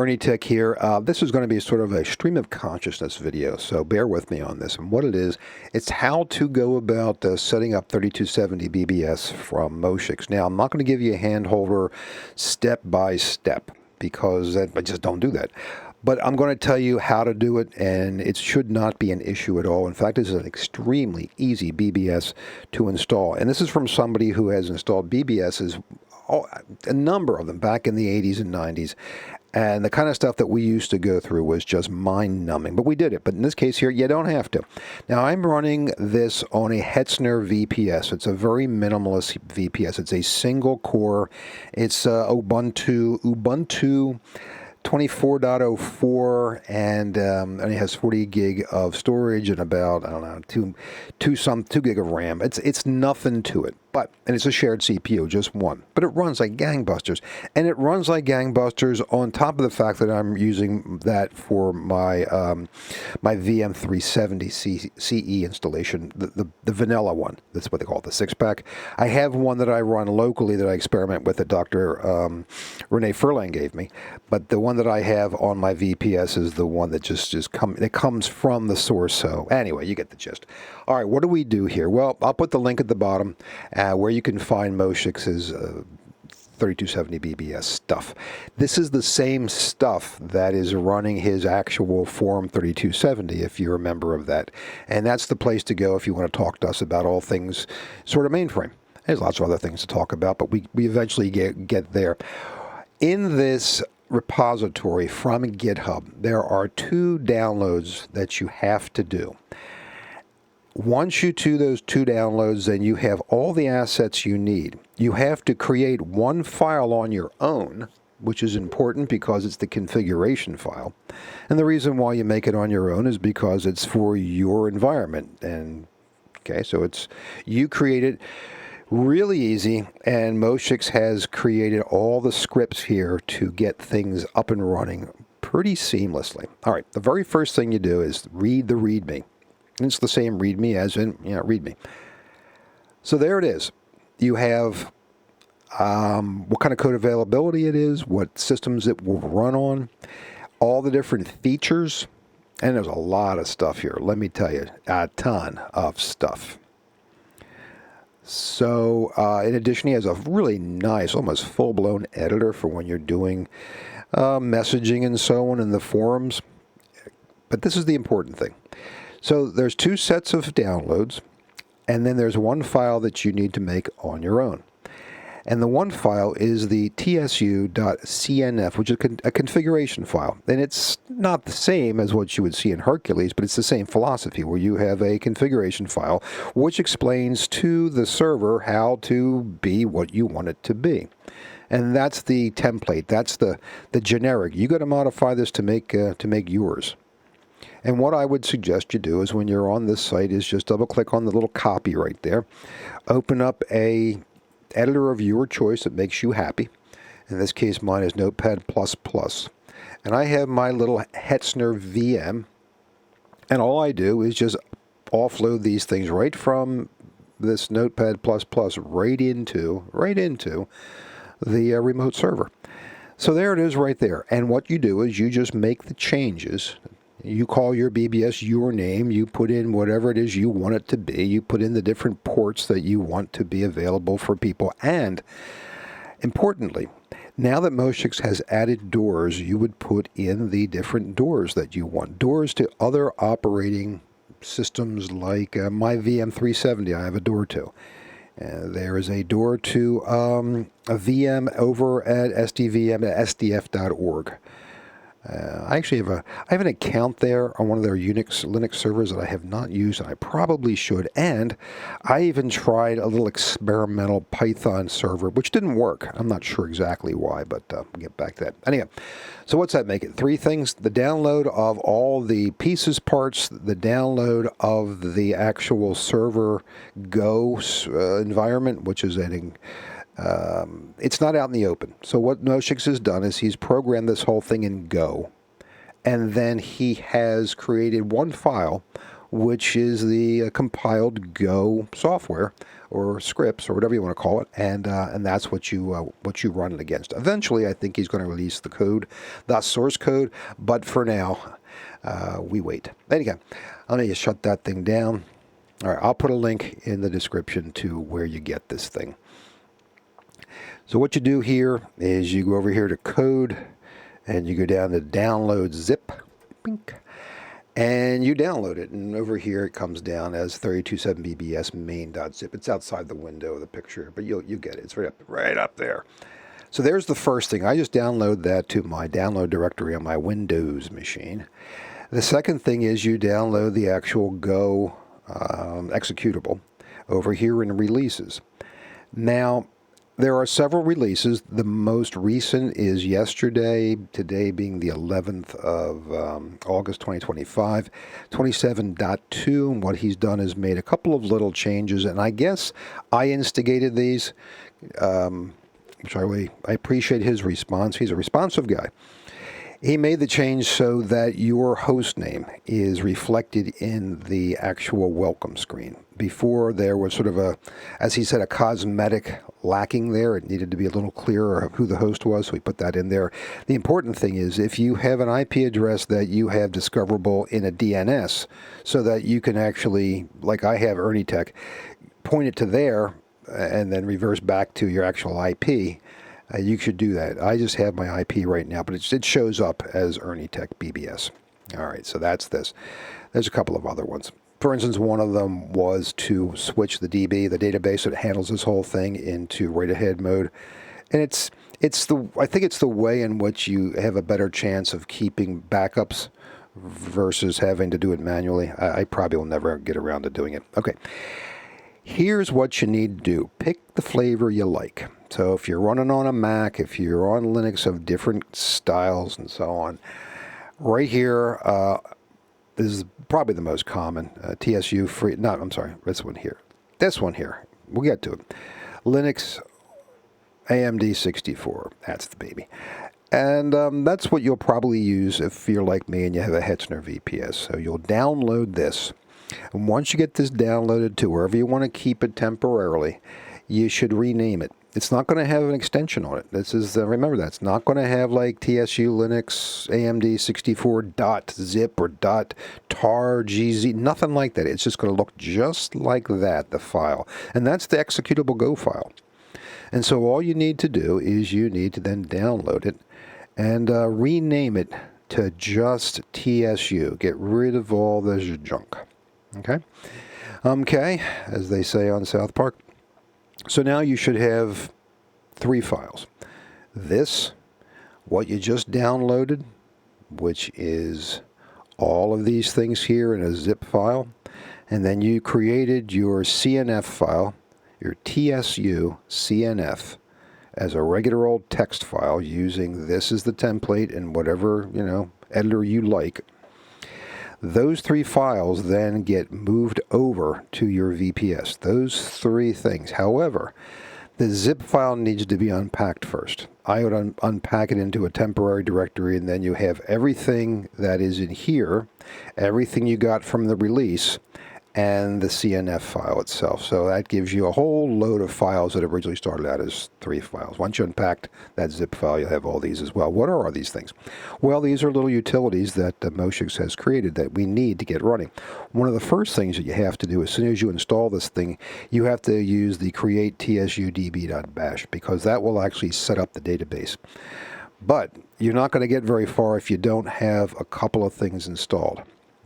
Bernie Tech here. This is going to be sort of a stream of consciousness video, so bear with me on this. And what it is, it's how to go about setting up 3270 BBS from Moshix. Now, I'm not going to give you a hand holder step by step because I just don't do that. But I'm going to tell you how to do it, and it should not be an issue at all. In fact, this is an extremely easy BBS to install. And this is from somebody who has installed BBSs, a number of them, back in the 80s and 90s. And the kind of stuff that we used to go through was just mind-numbing. But we did it. But in this case here, you don't have to. Now, I'm running this on a Hetzner VPS. It's a very minimalist VPS. It's a single core. It's Ubuntu 24.04, and it has 40 gig of storage and about, I don't know, 2 gig of RAM. It's nothing to it, and it's a shared CPU, just one. But it runs like gangbusters, and it runs like gangbusters on top of the fact that I'm using that for my my VM370 CE installation, the vanilla one. That's what they call it, the 6-pack. I have one that I run locally that I experiment with that Dr. Renee Furlan gave me, but the one that I have on my VPS is the one that it comes from the source. So anyway, you get the gist. All right, what do we do here? Well, I'll put the link at the bottom where you can find Moshix's 3270 BBS stuff. This is the same stuff that is running his actual Forum 3270, if you're a member of that. And that's the place to go if you want to talk to us about all things sort of mainframe. There's lots of other things to talk about, but we eventually get there. In this repository from GitHub, there are 2 downloads that you have to do. Once you do those 2 downloads, then you have all the assets you need. You have to create one file on your own, which is important because it's the configuration file. And the reason why you make it on your own is because it's for your environment. And okay, so you create it. Really easy, and Moshix has created all the scripts here to get things up and running pretty seamlessly. All right, the very first thing you do is read the README. And it's the same README as in, README. So there it is. You have what kind of code availability it is, what systems it will run on, all the different features, and there's a lot of stuff here. Let me tell you, a ton of stuff. So, in addition, he has a really nice, almost full-blown editor for when you're doing messaging and so on in the forums. But this is the important thing. So, there's 2 sets of downloads, and then there's one file that you need to make on your own. And the one file is the tsu.cnf, which is a configuration file. And it's not the same as what you would see in Hercules, but it's the same philosophy, where you have a configuration file which explains to the server how to be what you want it to be. And that's the template. That's the generic. You got to modify this to make yours. And what I would suggest you do is when you're on this site is just double-click on the little copy right there. Open up a editor of your choice that makes you happy. In this case, mine is Notepad++. And I have my little Hetzner VM. And all I do is just offload these things right from this Notepad++ right into the remote server. So there it is right there. And what you do is you just make the changes. You call your BBS your name, you put in whatever it is you want it to be, you put in the different ports that you want to be available for people, and importantly, now that Moshix has added doors, you would put in the different doors that you want. Doors to other operating systems like my VM370, I have a door to. There is a door to a VM over at sdvm.sdf.org. I actually have an account there on one of their Linux servers that I have not used, and I probably should. And I even tried a little experimental Python server, which didn't work. I'm not sure exactly why, but we'll get back to that. Anyway, so what's that make it? 3 things: the download of all the pieces, parts, the download of the actual server Go environment, which is it's not out in the open. So what Moshix has done is he's programmed this whole thing in Go, and then he has created one file which is the compiled Go software or scripts or whatever you want to call it, and that's what you run it against. Eventually, I think he's going to release the code, the source code, but for now, we wait. Anyway, let me just shut that thing down. All right, I'll put a link in the description to where you get this thing. So what you do here is you go over here to code, and you go down to download zip, bink, and you download it. And over here it comes down as 32.7bbs main.zip. It's outside the window of the picture, but you get it. It's right up there. So there's the first thing. I just download that to my download directory on my Windows machine. The second thing is you download the actual Go executable over here in releases. Now, there are several releases. The most recent is yesterday, today being the 11th of August 2025, 27.2. And what he's done is made a couple of little changes, and I guess I instigated these, which I appreciate his response. He's a responsive guy. He made the change so that your host name is reflected in the actual welcome screen. Before, there was sort of a, as he said, a cosmetic lacking there. It needed to be a little clearer of who the host was, so we put that in there. The important thing is if you have an IP address that you have discoverable in a DNS, so that you can actually, like I have ErnieTech, point it to there and then reverse back to your actual IP. You should do that. I just have my IP right now, but it shows up as ErnieTech BBS. All right, so that's this. There's a couple of other ones. For instance, one of them was to switch the DB, the database that handles this whole thing, into write-ahead mode. And I think it's the way in which you have a better chance of keeping backups versus having to do it manually. I probably will never get around to doing it. Okay. Here's what you need to do. Pick the flavor you like. So if you're running on a Mac, if you're on Linux of different styles and so on, right here, this is probably the most common, TSU free, this one here. This one here, we'll get to it. Linux AMD 64, that's the baby. And that's what you'll probably use if you're like me and you have a Hetzner VPS. So you'll download this. And once you get this downloaded to wherever you want to keep it temporarily, you should rename it. It's not going to have an extension on it. This is, remember that, it's not going to have like TSU Linux AMD 64.zip or .tar gz, nothing like that. It's just going to look just like that, the file. And that's the executable Go file. And so all you need to do is you need to then download it and rename it to just TSU. Get rid of all this junk. Okay? Okay, as they say on South Park. So now you should have 3 files. This, what you just downloaded, which is all of these things here in a zip file. And then you created your CNF file, your TSU CNF, as a regular old text file using this as the template and whatever, editor you like. Those 3 files then get moved over to your VPS. Those 3 things. However, the zip file needs to be unpacked first. I would unpack it into a temporary directory, and then you have everything that is in here, everything you got from the release, and the CNF file itself. So that gives you a whole load of files that originally started out as 3 files. Once you unpacked that zip file, you'll have all these as well. What are these things? Well, these are little utilities that Moshix has created that we need to get running. One of the first things that you have to do as soon as you install this thing, you have to use the create tsudb.bash, because that will actually set up the database. But you're not going to get very far if you don't have a couple of things installed.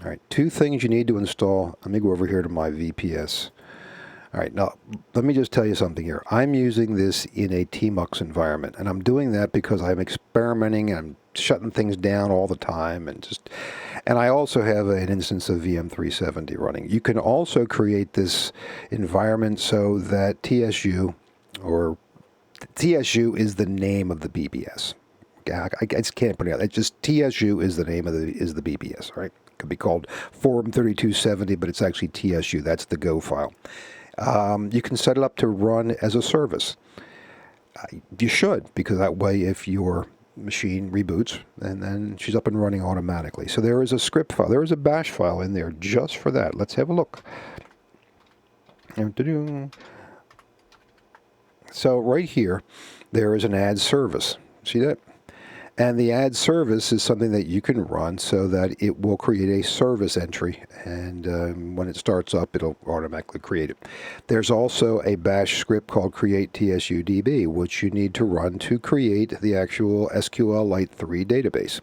All right, 2 things you need to install. Let me go over here to my VPS. All right, now let me just tell you something here. I'm using this in a tmux environment, and I'm doing that because I'm experimenting and I'm shutting things down all the time, and I also have an instance of VM370 running. You can also create this environment so that TSU is the name of the BBS. I just can't put it out. It's just TSU is the name of the BBS, right? It could be called Form 3270, but it's actually TSU. That's the Go file. You can set it up to run as a service. You should, because that way if your machine reboots, and then she's up and running automatically. So there is a script file. There is a bash file in there just for that. Let's have a look. So right here, there is an add service. See that? And the add service is something that you can run so that it will create a service entry. And when it starts up, it'll automatically create it. There's also a bash script called create tsudb, which you need to run to create the actual SQLite 3 database.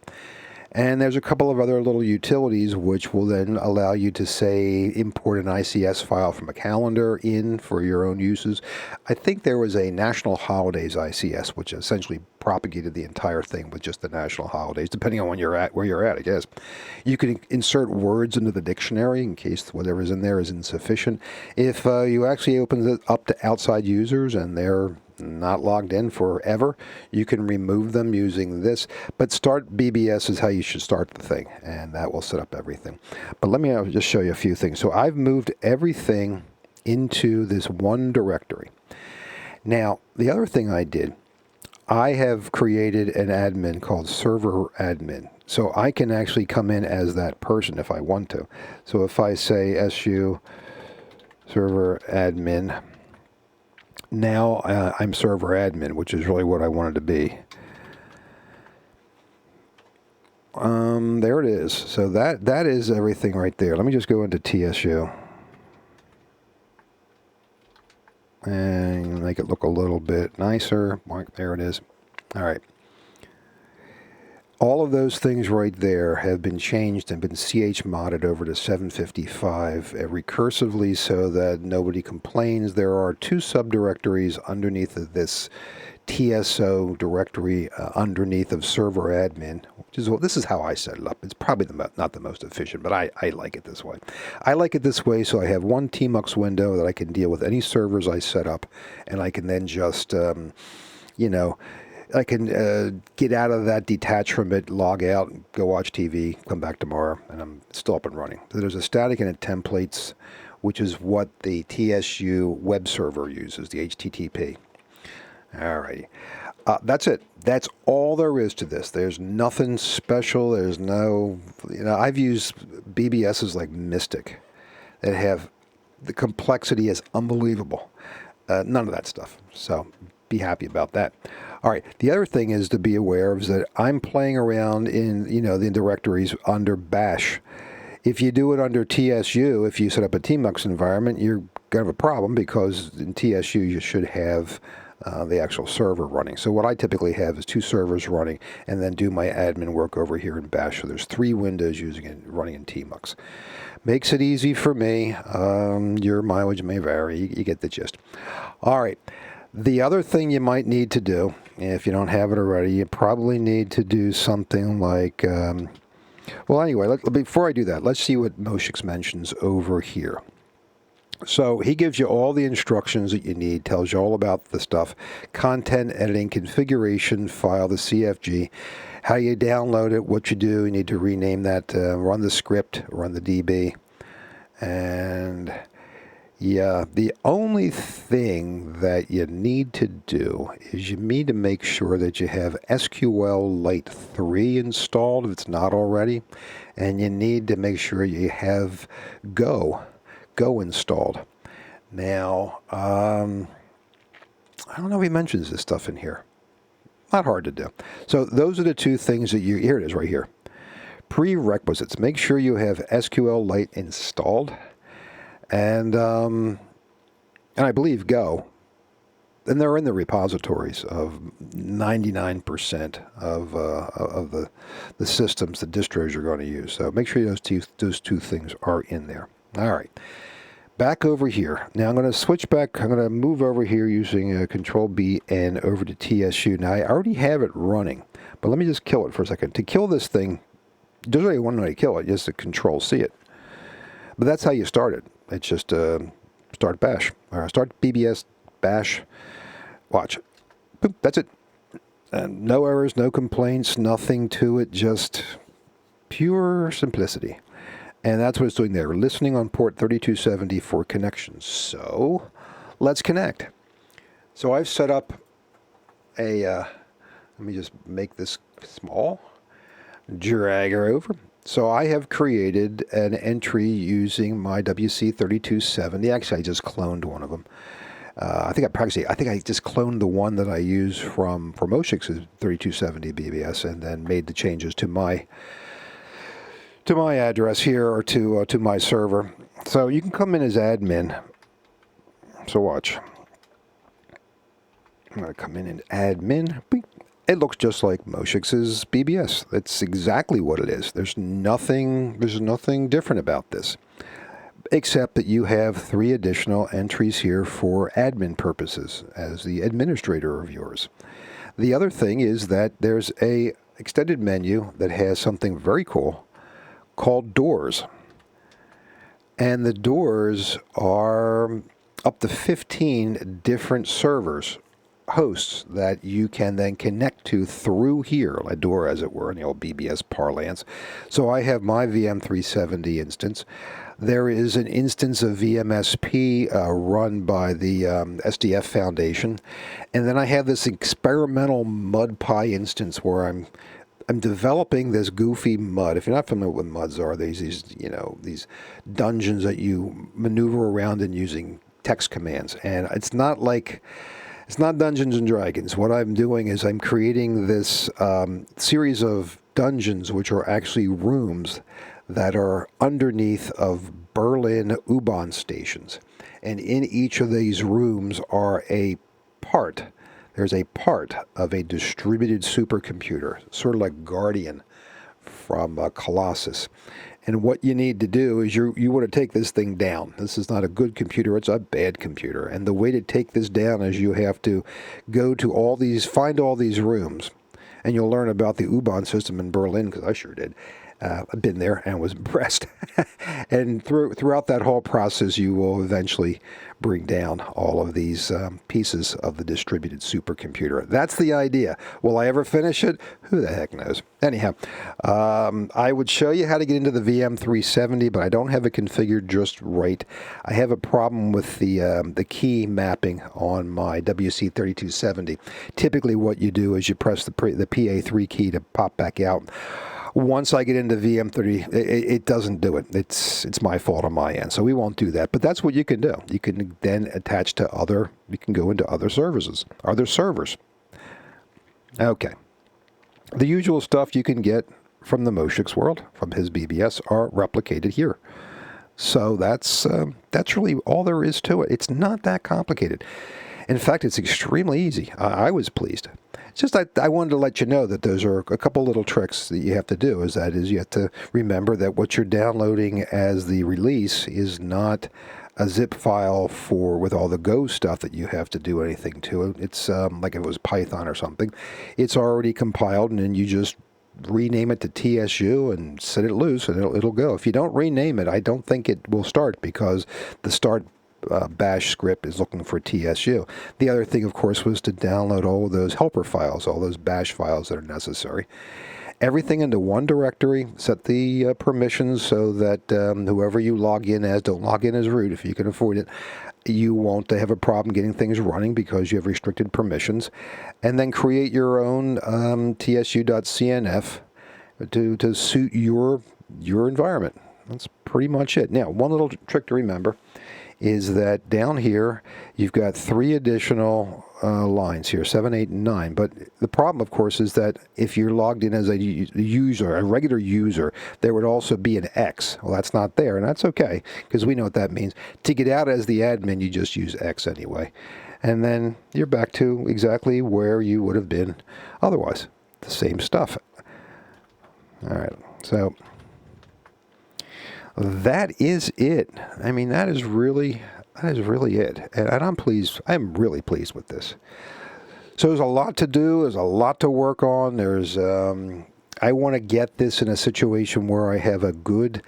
And there's a couple of other little utilities which will then allow you to, say, import an ICS file from a calendar in for your own uses. I think there was a National Holidays ICS, which essentially propagated the entire thing with just the national holidays, depending on where you're at, I guess. You can insert words into the dictionary in case whatever's in there is insufficient. If you actually open it up to outside users and they're not logged in forever, you can remove them using this. But start BBS is how you should start the thing, and that will set up everything. But let me just show you a few things. So I've moved everything into this one directory. Now, the other thing I did, I have created an admin called server admin. So I can actually come in as that person if I want to. So if I say su server admin, now I'm server admin, which is really what I wanted to be. There it is. So that is everything right there. Let me just go into TSU and make it look a little bit nicer. There it is. All right. All of those things right there have been changed and been chmodded over to 755 recursively so that nobody complains. There are two subdirectories underneath of this TSO directory underneath of server admin, which is this is how I set it up. It's probably not the most efficient, but I like it this way. I like it this way so I have one tmux window that I can deal with any servers I set up, and I can then just, I can get out of that, detach from it, log out, go watch TV, come back tomorrow, and I'm still up and running. So there's a static and a templates, which is what the TSU web server uses, the HTTP. All righty. That's it. That's all there is to this. There's nothing special. There's no, I've used BBSs like Mystic that have, the complexity is unbelievable. None of that stuff. So be happy about that. All right. The other thing is to be aware of is that I'm playing around in, the directories under bash. If you do it under TSU, if you set up a tmux environment, you're going to have a problem because in TSU you should have the actual server running. So what I typically have is two servers running and then do my admin work over here in bash. So there's three windows running in tmux. Makes it easy for me. Your mileage may vary. You get the gist. All right. The other thing you might need to do, if you don't have it already, you probably need to do something like, well, anyway, before I do that, let's see what Moshix mentions over here. So he gives you all the instructions that you need, tells you all about the stuff, content editing, configuration file, the CFG, how you download it, what you do. You need to rename that, run the script, run the DB. And yeah, the only thing that you need to do is you need to make sure that you have SQLite 3 installed if it's not already. And you need to make sure you have Go installed. Now, I don't know if he mentions this stuff in here. Not hard to do. So those are the two things that here it is right here. Prerequisites. Make sure you have SQLite installed. And I believe Go. And they're in the repositories of 99% of the systems, the distros you're going to use. So make sure those two things are in there. All right. Back over here. Now I'm going to switch back. I'm going to move over here using Control B and over to TSU. Now I already have it running, but let me just kill it for a second. To kill this thing, there's only one way to kill it, just to Control C it. But that's how you start it. It's just start bash, or start BBS bash. Watch. Boop, that's it. No errors, no complaints, nothing to it, just pure simplicity. And that's what it's doing there. We're listening on port 3270 for connections. So let's connect. So I've set up a, let Let me just make this small. Drag her over. So I have created an entry using my WC3270. Actually, I just cloned one of them. I think I just cloned the one that I use from Moshix's 3270 BBS, and then made the changes to my address here, or to my server. So you can come in as admin. So watch. I'm going to come in and admin. It looks just like Moshix's BBS. That's exactly what it is. There's nothing different about this, except that you have 3 additional entries here for admin purposes as the administrator of yours. The other thing is that there's a extended menu that has something very cool called doors. And the doors are up to 15 different servers, hosts, that you can then connect to through here, a door as it were, in the old BBS parlance. So I have my VM370 instance. There is an instance of VMSP run by the SDF Foundation. And then I have this experimental MudPy instance where I'm developing this goofy mud. If you're not familiar with what MUDs are, these dungeons that you maneuver around in using text commands. And it's not Dungeons and Dragons. What I'm doing is I'm creating this series of dungeons, which are actually rooms that are underneath of Berlin U-Bahn stations. And in each of these rooms are there's a part of a distributed supercomputer, sort of like Guardian from Colossus. And what you need to do is you want to take this thing down. This is not a good computer, it's a bad computer. And the way to take this down is you have to go to find all these rooms. And you'll learn about the U-Bahn system in Berlin, because I sure did. I've been there and was impressed. And throughout that whole process, you will eventually bring down all of these pieces of the distributed supercomputer. That's the idea. Will I ever finish it? Who the heck knows? Anyhow, I would show you how to get into the VM370, but I don't have it configured just right. I have a problem with the key mapping on my WC3270. Typically what you do is you press the PA3 key to pop back out. Once I get into VM30, it doesn't do it. It's my fault on my end, so we won't do that. But that's what you can do. You can then attach to you can go into other servers. Okay. The usual stuff you can get from the Moshix world, from his BBS, are replicated here. So that's really all there is to it. It's not that complicated. In fact, it's extremely easy. I was pleased. It's just I wanted to let you know that those are a couple little tricks that you have to do. You have to remember that what you're downloading as the release is not a zip file with all the Go stuff that you have to do anything to. It's like if it was Python or something. It's already compiled, and then you just rename it to TSU and set it loose, and it'll go. If you don't rename it, I don't think it will start, because the start bash script is looking for TSU. The other thing, of course, was to download all of those helper files, all those bash files that are necessary. Everything into one directory, set the permissions so that whoever you log in as, don't log in as root if you can avoid it. You won't have a problem getting things running because you have restricted permissions. And then create your own tsu.cnf to suit your environment. That's pretty much it. Now, one little trick to remember is that down here you've got 3 additional lines here, 7, 8, and 9. But the problem, of course, is that if you're logged in as a user, a regular user, there would also be an X. Well, that's not there, and that's okay, because we know what that means. To get out as the admin, you just use X anyway. And then you're back to exactly where you would have been otherwise. The same stuff. All right, so that is it. I mean, that is really it. And I'm pleased. I'm really pleased with this. So there's a lot to do. There's a lot to work on. I want to get this in a situation where I have a good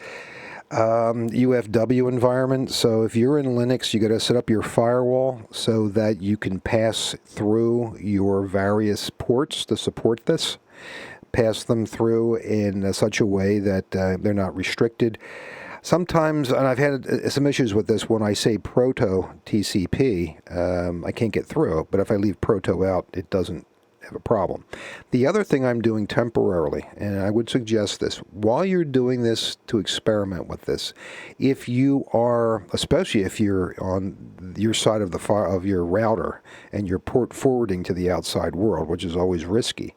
UFW environment. So if you're in Linux, you got to set up your firewall so that you can pass through your various ports to support this. Pass them through in such a way that they're not restricted. Sometimes, and I've had some issues with this, when I say proto TCP, I can't get through. But if I leave proto out, it doesn't have a problem. The other thing I'm doing temporarily, and I would suggest this, while you're doing this to experiment with this, if you are, especially if you're on your side of the of your router and you're port forwarding to the outside world, which is always risky,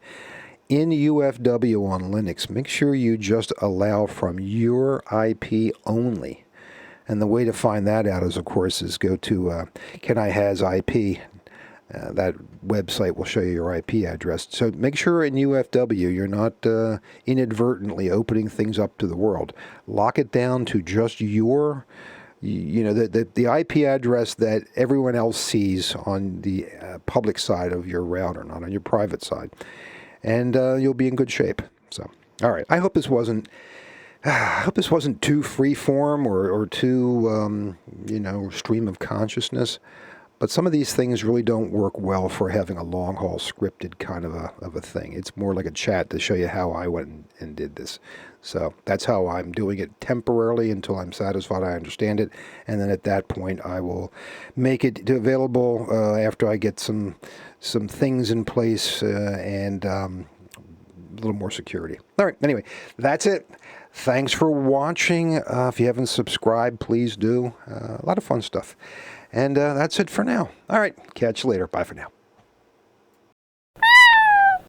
in UFW on Linux, make sure you just allow from your IP only. And the way to find that out is, of course, is go to Can I Has IP. That website will show you your IP address. So make sure in UFW you're not inadvertently opening things up to the world. Lock it down to just your, the IP address that everyone else sees on the public side of your router, not on your private side. And you'll be in good shape. So, all right. I hope this wasn't too free-form or too, stream of consciousness. But some of these things really don't work well for having a long-haul scripted kind of a thing. It's more like a chat to show you how I went and did this. So that's how I'm doing it temporarily until I'm satisfied I understand it. And then at that point, I will make it available after I get some things in place and a little more security. All right. Anyway, that's it. Thanks for watching. If you haven't subscribed, please do. A lot of fun stuff. And that's it for now. All right. Catch you later. Bye for now.